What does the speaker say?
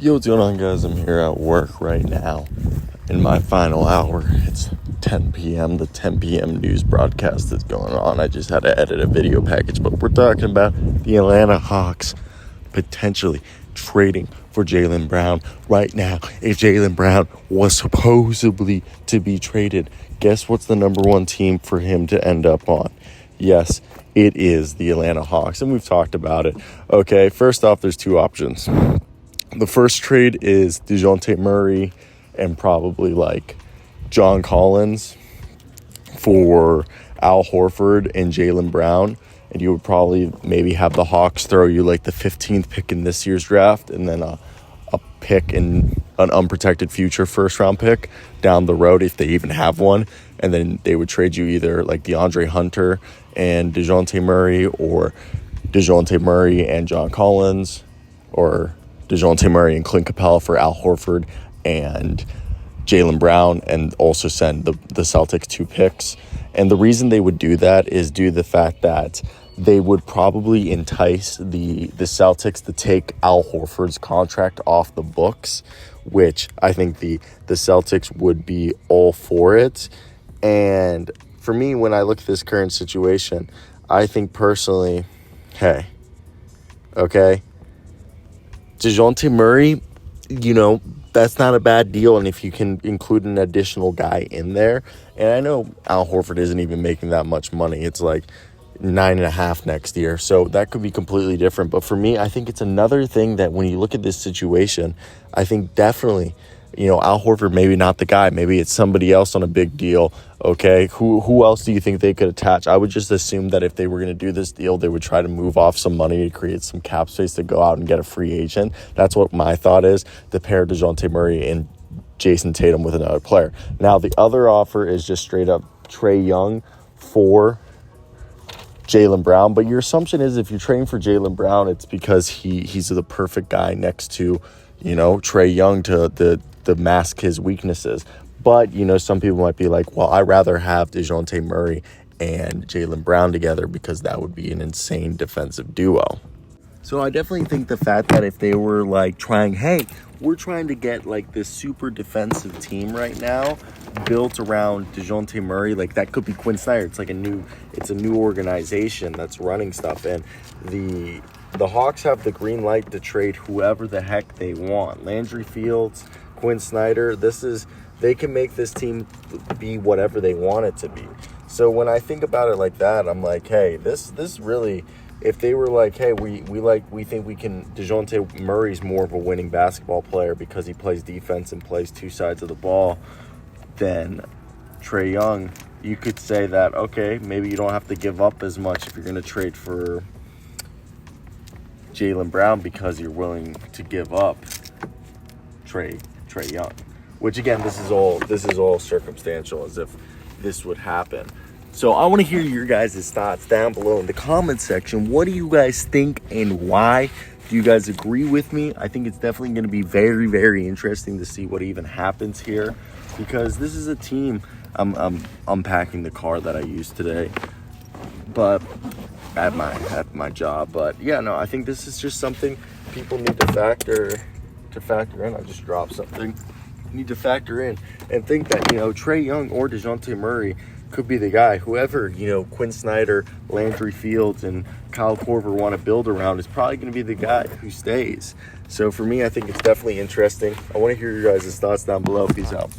Yo, what's going on, guys? I'm here at work right now in my final hour. It's 10 p.m. The 10 p.m. news broadcast is going on. I just had to edit a video package, but we're talking about the Atlanta Hawks potentially trading for Jaylen Brown right now. If Jaylen Brown was supposedly to be traded, guess what's the number one team for him to end up on? Yes, it is the Atlanta Hawks, and we've talked about it. Okay, first off, there's two options. The first trade is DeJounte Murray and probably like John Collins for Al Horford and Jaylen Brown. And you would probably maybe have the Hawks throw you like the 15th pick in this year's draft and then a pick in an unprotected future first round pick down the road if they even have one. And then they would trade you either like DeAndre Hunter and DeJounte Murray, or DeJounte Murray and John Collins, or DeJounte Murray and Clint Capella for Al Horford and Jaylen Brown, and also send the Celtics 2 picks. And the reason they would do that is due to the fact that they would probably entice the Celtics to take Al Horford's contract off the books, which I think the Celtics would be all for it. And for me, when I look at this current situation, I think personally, hey, okay, DeJounte Murray, that's not a bad deal. And if you can include an additional guy in there, and I know Al Horford isn't even making that much money. It's like 9.5 next year. So that could be completely different. But for me, I think it's another thing that when you look at this situation, I think definitely, Al Horford, maybe not the guy. Maybe it's somebody else on a big deal. Okay, who else do you think they could attach? I would just assume that if they were going to do this deal, they would try to move off some money to create some cap space to go out and get a free agent. That's what my thought is, to pair DeJounte Murray and Jason Tatum with another player. Now, the other offer is just straight up Trae Young for Jaylen Brown. But your assumption is if you're trading for Jaylen Brown, it's because he's the perfect guy next to, Trae Young to mask his weaknesses. But, some people might be like, well, I'd rather have DeJounte Murray and Jaylen Brown together because that would be an insane defensive duo. So I definitely think the fact that if they were like we're trying to get like this super defensive team right now built around DeJounte Murray, like that could be Quinn Snyder. It's a new organization that's running stuff, and the Hawks have the green light to trade whoever the heck they want. Landry Fields, Quinn Snyder, they can make this team be whatever they want it to be. So when I think about it like that, I'm like, hey, this really, if they were like, hey, we think we can, DeJounte Murray's more of a winning basketball player because he plays defense and plays two sides of the ball than Trae Young, you could say that, okay, maybe you don't have to give up as much if you're going to trade for Jaylen Brown because you're willing to give up Trae Young. Which again, this is all circumstantial, as if this would happen. So I want to hear your guys' thoughts down below in the comment section. What do you guys think and why? Do you guys agree with me? I think it's definitely going to be very, very interesting to see what even happens here, because this is a team. I'm unpacking the car that I used today, but at my job. But yeah, no, I think this is just something people need to factor in. I just dropped something. Need to factor in and think that Trae Young or DeJounte Murray could be the guy. Whoever Quinn Snyder, Landry Fields, and Kyle Korver want to build around is probably going to be the guy who stays. So for me, I think it's definitely interesting. I want to hear your guys' thoughts down below. Peace out.